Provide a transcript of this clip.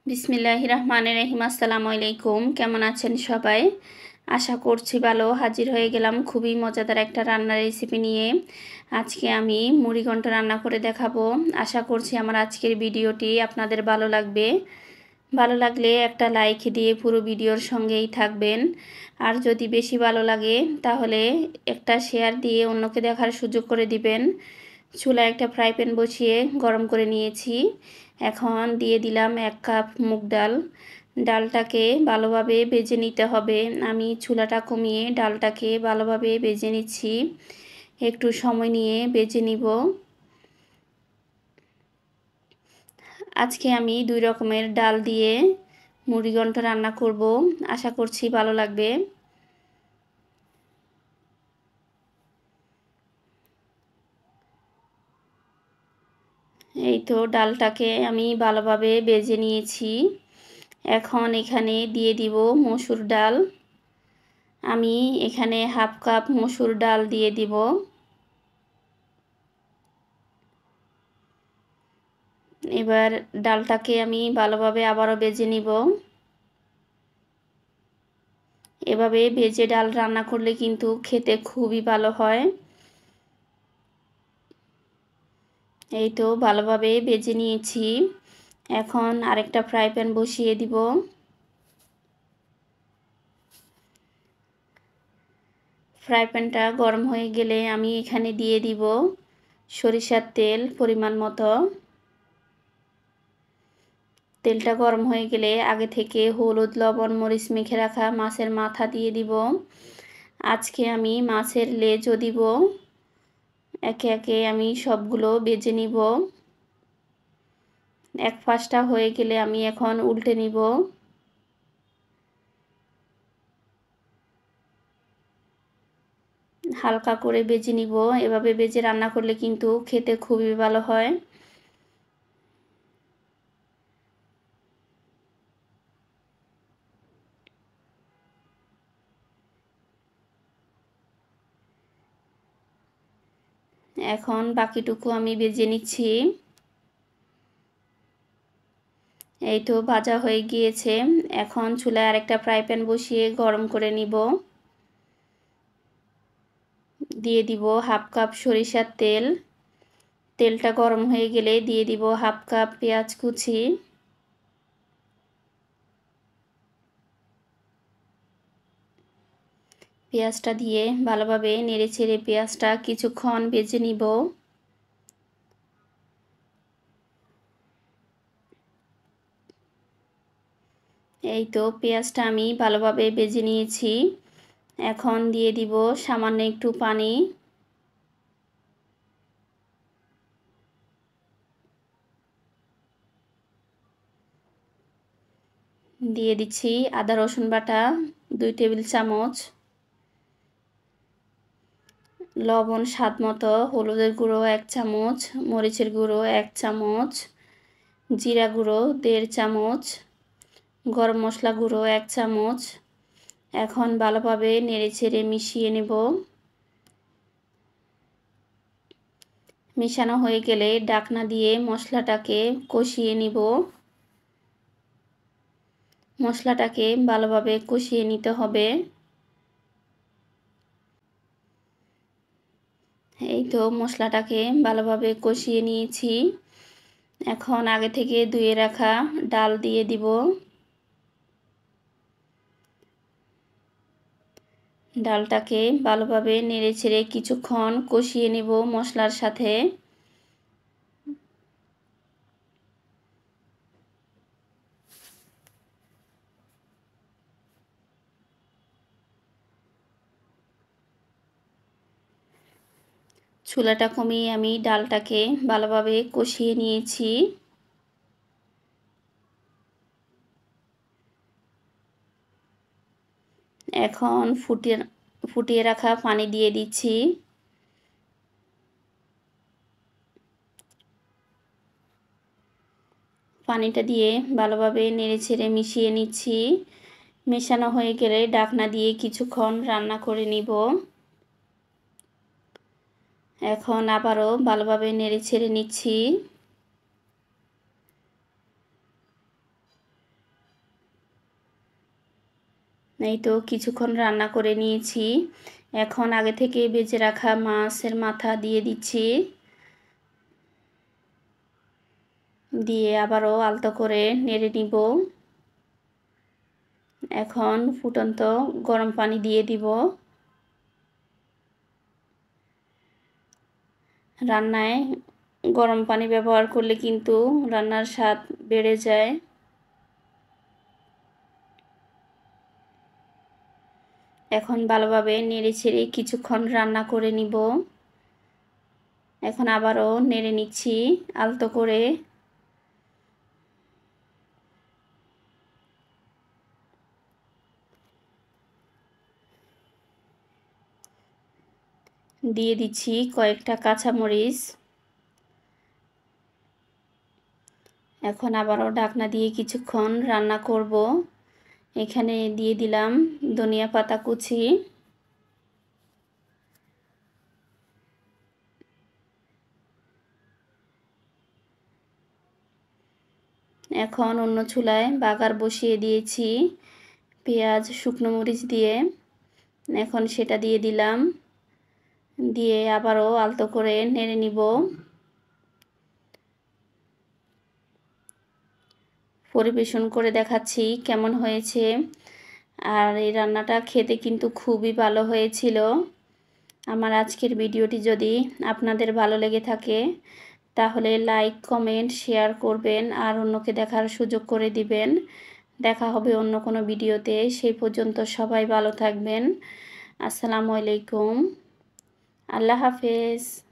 বিসমিল্লাহির রহমানির রহিম। আসসালামু আলাইকুম। কেমন আছেন সবাই? আশা করছি ভালো। হাজির হয়ে গেলাম খুবই মজাদার একটা রান্নার রেসিপি নিয়ে। আজকে আমি মুড়িঘণ্ট রান্না করে দেখাবো। আশা করছি আমার আজকের ভিডিওটি আপনাদের ভালো লাগবে। ভালো লাগলে একটা লাইক দিয়ে পুরো ভিডিওর সঙ্গেই থাকবেন। আর যদি বেশি ভালো লাগে তাহলে একটা শেয়ার দিয়ে অন্যকে দেখার সুযোগ করে দিবেন। চুলায় একটা ফ্রাই প্যান বসিয়ে গরম করে নিয়েছি। এখন দিয়ে দিলাম 1 কাপ মুগ ডাল। ডালটাকে ভালোভাবে ভেজে নিতে হবে। আমি চুলাটা কমিয়ে ডালটাকে ভালোভাবে ভেজে নিচ্ছি। একটু সময় নিয়ে ভেজে নিব। আজকে আমি 2 রকমের ডাল দিয়ে মুড়িঘণ্ট রান্না করব। আশা করছি ভালো লাগবে। এই তো ডালটাকে আমি ভালোভাবে ভেজে নিয়েছি। এখন এখানে দিয়ে দিব মসুর ডাল। আমি এখানে হাফ কাপ মসুর ডাল দিয়ে দিব। এবার ডালটাকে আমি ভালোভাবে আবারও ভেজে নিব। এভাবে ভেজে ডাল রান্না করলে কিন্তু খেতে খুবই ভালো হয়। এই তো ভালোভাবে ভেজে নিয়েছি। এখন আরেকটা ফ্রাই প্যান বসিয়ে দিব। ফ্রাই প্যানটা গরম হয়ে গেলে আমি এখানে দিয়ে দিব সরিষার তেল পরিমাণ মতো। তেলটা গরম হয়ে গেলে আগে থেকে হলুদ লবণ মরিচ মেখে রাখা মাছের মাথা দিয়ে দিব। আজকে আমি মাছের লেজও দিব। একে একে আমি সবগুলো ভেজে নিব। এক পাশটা হয়ে গেলে আমি এখন উল্টে নিব। হালকা করে ভেজে নিব। এভাবে ভেজে রান্না করলে কিন্তু খেতে খুবই ভালো হয়। এখন বাকিটুকু আমি ভেজে নিচ্ছি। এই তো ভাজা হয়ে গিয়েছে। এখন চুলায় আরেকটা ফ্রাই প্যান বসিয়ে গরম করে নিব। দিয়ে দিব হাফ কাপ সরিষার তেল। তেলটা গরম হয়ে গেলে দিয়ে দিব হাফ কাপ পেঁয়াজ কুচি। পেঁয়াজটা দিয়ে ভালোভাবে নেড়েচেড়ে পেঁয়াজটা কিছুক্ষণ ভেজে নিব। এই তো পেঁয়াজটা আমি ভালোভাবে ভেজে নিয়েছি। এখন দিয়ে দিব সামান্য একটু পানি। দিয়ে দিচ্ছি আদা রসুন বাটা 2 টেবিল চামচ, লবণ স্বাদ মতো, হলুদের গুঁড়ো 1 চামচ, মরিচের গুঁড়ো 1 চামচ, জিরা গুঁড়ো 1.5 চামচ, গরম মশলা গুঁড়ো 1 চামচ। এখন ভালোভাবে নেড়েচেড়ে মিশিয়ে নেব। মিশানো হয়ে গেলে ঢাকনা দিয়ে মশলাটাকে কষিয়ে নিব। মশলাটাকে ভালোভাবে কষিয়ে নিতে হবে। এই তো মশলাটাকে ভালোভাবে কষিয়ে নিয়েছি। এখন আগে থেকে ধুয়ে রাখা ডাল দিয়ে দিব। ডালটাকে ভালোভাবে নেড়েচেড়ে কিছুক্ষণ কষিয়ে নেব মশলার সাথে। চুলাটা কমিয়ে আমি ডালটাকে ভালোভাবে কষিয়ে নিয়েছি। এখন ফুটিয়ে রাখা পানি দিয়ে দিচ্ছি। পানিটা দিয়ে ভালোভাবে নেড়েচেড়ে মিশিয়ে নিচ্ছি। মেশানো হয়ে গেলে ঢাকনা দিয়ে কিছুক্ষণ রান্না করে নিব। এখন আবারও ভালোভাবে নেড়েচেড়ে নিচ্ছি। এই তো কিছুক্ষণ রান্না করে নিয়েছি। এখন আগে থেকে বেজে রাখা মাছের মাথা দিয়ে দিচ্ছি, দিয়ে আবারও আলতো করে নেড়ে নিব। এখন ফুটন্ত গরম পানি দিয়ে দিব। রান্নায় গরম পানি ব্যবহার করলে কিন্তু রান্নার স্বাদ বেড়ে যায়। এখন ভালোভাবে নেড়েচেড়ে কিছুক্ষণ রান্না করে নিব। এখন আবারও নেড়ে নিচ্ছি আলতো করে। দিয়ে দিচ্ছি কয়েকটা কাঁচামরিচ। এখন আবারও ঢাকনা দিয়ে কিছুক্ষণ রান্না করব। এখানে দিয়ে দিলাম ধনিয়া পাতা কুচি। এখন অন্য চুলায় বাগার বসিয়ে দিয়েছি পেঁয়াজ শুকনো মরিচ দিয়ে। এখন সেটা দিয়ে দিলাম, দিয়ে আবারও আলতো করে নেড়ে নিব। পরিবেশন করে দেখাচ্ছি কেমন হয়েছে। আর এই রান্নাটা খেতে কিন্তু খুবই ভালো হয়েছিল। আমার আজকের ভিডিওটি যদি আপনাদের ভালো লেগে থাকে তাহলে লাইক কমেন্ট শেয়ার করবেন আর অন্যকে দেখার সুযোগ করে দিবেন। দেখা হবে অন্য কোনো ভিডিওতে। সেই পর্যন্ত সবাই ভালো থাকবেন। আসসালামু আলাইকুম। আল্লাহ হাফেজ।